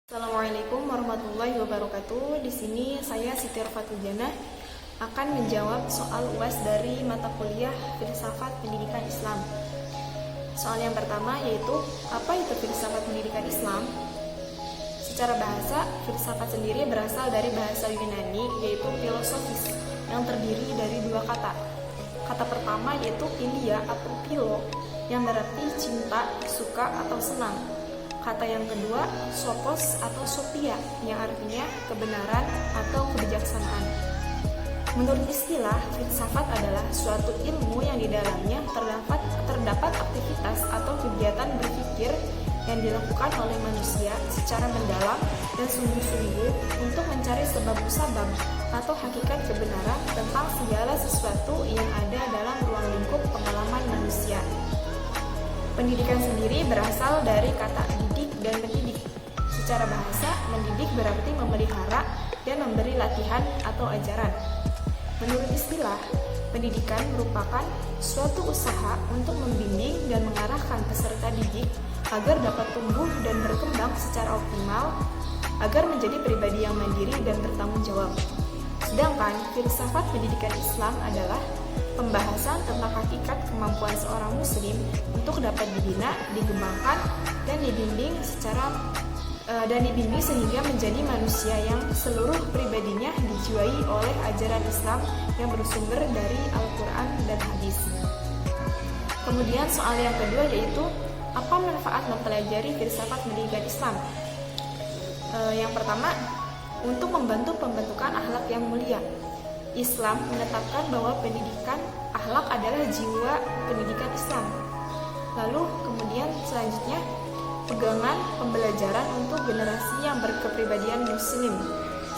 Assalamualaikum warahmatullahi wabarakatuh. Di sini saya Siti Rofatul Janah akan menjawab soal UAS dari mata kuliah Filsafat Pendidikan Islam. Soal yang pertama yaitu, apa itu filsafat pendidikan Islam? Secara bahasa, filsafat sendiri berasal dari bahasa Yunani yaitu filosofis yang terdiri dari dua kata. Kata pertama yaitu philia atau philo yang berarti cinta, suka atau senang. Kata yang kedua, sophos atau sophia, yang artinya kebenaran atau kebijaksanaan. Menurut istilah, filsafat adalah suatu ilmu yang di dalamnya terdapat aktivitas atau kegiatan berpikir yang dilakukan oleh manusia secara mendalam dan sungguh-sungguh untuk mencari sebab musabab atau hakikat kebenaran tentang segala sesuatu yang ada dalam ruang lingkup pengalaman manusia. Pendidikan sendiri berasal dari kata didik dan mendidik. Secara bahasa, mendidik berarti memelihara dan memberi latihan atau ajaran. Menurut istilah, pendidikan merupakan suatu usaha untuk membimbing dan mengarahkan peserta didik agar dapat tumbuh dan berkembang secara optimal, agar menjadi pribadi yang mandiri dan bertanggung jawab. Sedangkan filsafat pendidikan Islam adalah pembahasan tentang hakikat kemampuan seorang muslim untuk dapat dibina, dikembangkan, dan dibimbing sehingga menjadi manusia yang seluruh pribadinya dijiwai oleh ajaran Islam yang bersumber dari Al-Quran dan Hadis. Kemudian soal yang kedua yaitu, apa manfaat mempelajari filsafat pendidikan Islam? Yang pertama, untuk membantu pembentukan akhlak yang mulia. Islam menetapkan bahwa pendidikan akhlak adalah jiwa pendidikan Islam. Lalu kemudian selanjutnya, pegangan pembelajaran untuk generasi yang berkepribadian muslim,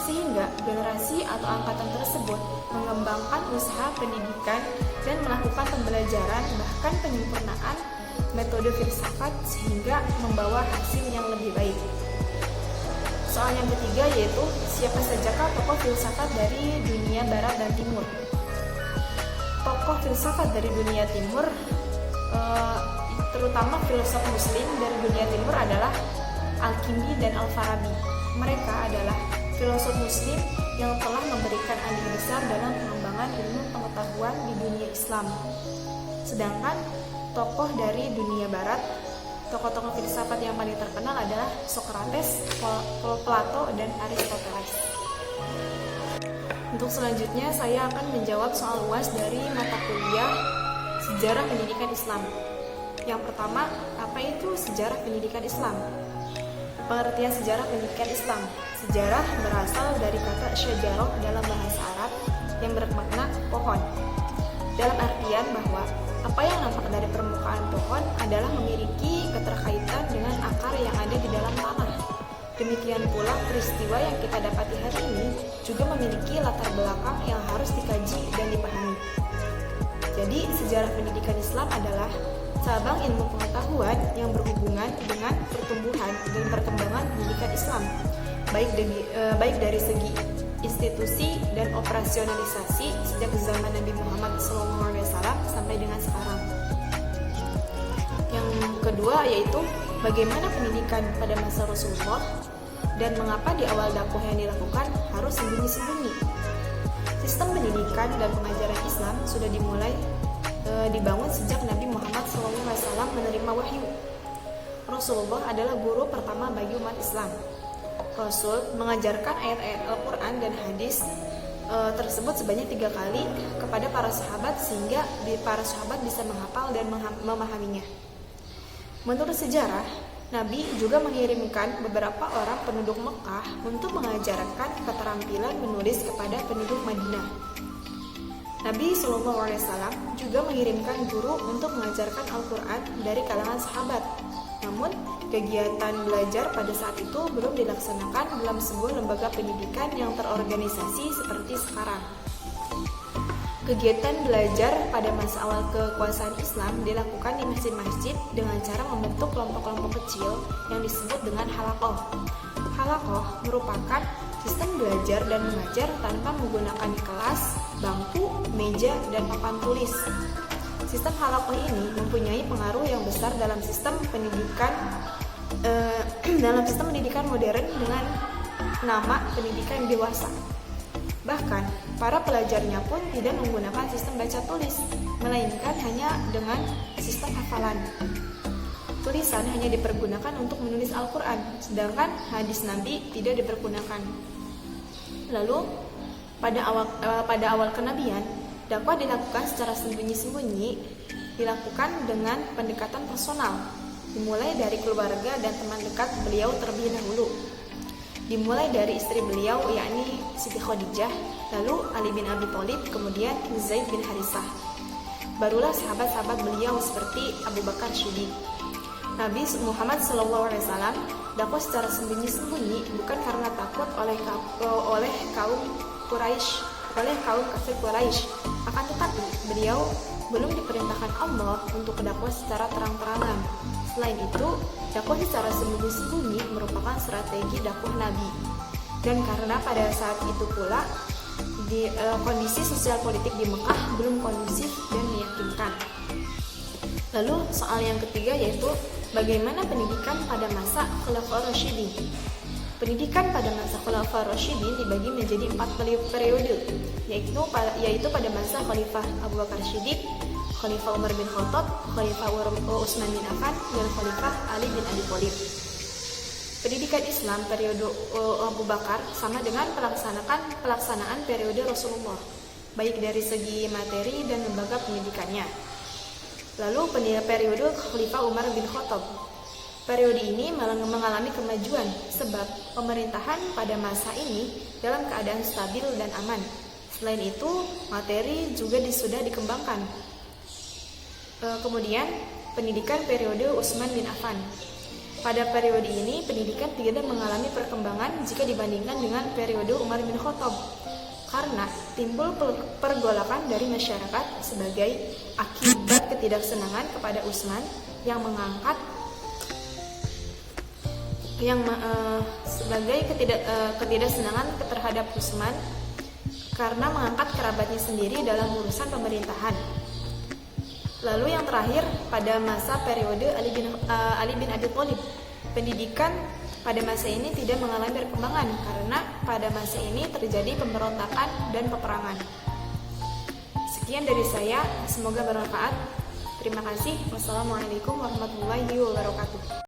sehingga generasi atau angkatan tersebut mengembangkan usaha pendidikan dan melakukan pembelajaran bahkan penyempurnaan metode filsafat sehingga membawa hasil yang lebih baik. Soal yang ketiga yaitu, siapa sajakah tokoh filsafat dari dunia barat dan timur? Tokoh filsafat dari dunia timur, terutama filosof muslim dari dunia timur adalah Al-Kindi dan Al-Farabi. Mereka adalah filosof muslim yang telah memberikan andil besar dalam pengembangan ilmu pengetahuan di dunia Islam. Sedangkan tokoh dari dunia barat, tokoh-tokoh filsafat yang paling terkenal adalah Socrates, Plato, dan Aristoteles. Untuk selanjutnya, saya akan menjawab soal UAS dari mata kuliah Sejarah Pendidikan Islam. Yang pertama, apa itu sejarah pendidikan Islam? Pengertian sejarah pendidikan Islam. Sejarah berasal dari kata syajarah dalam bahasa Arab yang bermakna pohon. Dalam artian bahwa apa yang nampak dari permukaan pohon adalah memiliki keterkaitan dengan akar yang ada di dalam tanah. Demikian pula peristiwa yang kita dapati hari ini juga memiliki latar belakang yang harus dikaji dan dipahami. Jadi, sejarah pendidikan Islam adalah cabang ilmu pengetahuan yang berhubungan dengan pertumbuhan dan perkembangan pendidikan Islam, baik dari segi institusi dan operasionalisasi sejak zaman Nabi Muhammad SAW sampai dengan sekarang. Yang kedua yaitu, bagaimana pendidikan pada masa Rasulullah dan mengapa di awal dakwah yang dilakukan harus sembunyi-sembunyi. Sistem pendidikan dan pengajaran Islam sudah dibangun sejak Nabi Muhammad SAW menerima wahyu. Rasulullah adalah guru pertama bagi umat Islam. Rasul mengajarkan ayat-ayat Al-Quran dan hadis tersebut sebanyak 3 kali kepada para sahabat sehingga para sahabat bisa menghafal dan memahaminya. Menurut sejarah, Nabi juga mengirimkan beberapa orang penduduk Mekah untuk mengajarkan keterampilan menulis kepada penduduk Madinah. Nabi SAW juga mengirimkan guru untuk mengajarkan Al-Quran dari kalangan sahabat. Namun, kegiatan belajar pada saat itu belum dilaksanakan dalam sebuah lembaga pendidikan yang terorganisasi seperti sekarang. Kegiatan belajar pada masa awal kekuasaan Islam dilakukan di masjid-masjid dengan cara membentuk kelompok-kelompok kecil yang disebut dengan halaqah. Halaqah merupakan sistem belajar dan mengajar tanpa menggunakan kelas, bangku, meja, dan papan tulis. Sistem halaqah ini mempunyai pengaruh yang besar dalam sistem pendidikan dalam sistem pendidikan modern dengan nama pendidikan dewasa. Bahkan, para pelajarnya pun tidak menggunakan sistem baca tulis, melainkan hanya dengan sistem hafalan. Tulisan hanya dipergunakan untuk menulis Al-Quran, sedangkan hadis Nabi tidak dipergunakan. Lalu, pada awal kenabian, dakwah dilakukan secara sembunyi-sembunyi, dilakukan dengan pendekatan personal, dimulai dari keluarga dan teman dekat beliau terlebih dahulu. Dimulai dari istri beliau, yakni Siti Khadijah, lalu Ali bin Abi Thalib, kemudian Zaid bin Harisah. Barulah sahabat-sahabat beliau seperti Abu Bakar Siddiq. Nabi Muhammad SAW dakwah secara sembunyi-sembunyi bukan karena takut oleh kaum kafir Quraisy, akan tetapi beliau belum diperintahkan Allah untuk berdakwah secara terang-terangan. Selain itu, dakwah secara sembunyi-sembunyi merupakan strategi dakwah Nabi. Dan karena pada saat itu pula kondisi sosial politik di Mekah belum kondusif dan meyakinkan. Lalu soal yang ketiga yaitu bagaimana pendidikan pada masa Khulafaur Rasyidin. Pendidikan pada masa Khulafaur Rasyidin dibagi menjadi 4 periode, yaitu pada masa Khalifah Abu Bakar Siddiq, Khalifah Umar bin Khattab, Khalifah Utsman bin Affan, dan Khalifah Ali bin Abi Thalib. Pendidikan Islam periode Abu Bakar sama dengan pelaksanaan periode Rasulullah, baik dari segi materi dan lembaga pendidikannya. Lalu periode Khalifah Umar bin Khattab. Periode ini mengalami kemajuan sebab pemerintahan pada masa ini dalam keadaan stabil dan aman. Selain itu, materi juga sudah dikembangkan. Kemudian, pendidikan periode Utsman bin Affan. Pada periode ini, pendidikan tidak mengalami perkembangan jika dibandingkan dengan periode Umar bin Khattab, karena timbul pergolakan dari masyarakat sebagai akibat ketidaksenangan kepada Utsman sebagai ketidaksenangan terhadap Utsman karena mengangkat kerabatnya sendiri dalam urusan pemerintahan. Lalu yang terakhir, pada masa periode Ali bin Abi Thalib, pendidikan pada masa ini tidak mengalami perkembangan karena pada masa ini terjadi pemberontakan dan peperangan. Sekian dari saya, semoga bermanfaat. Terima kasih. Wassalamualaikum warahmatullahi wabarakatuh.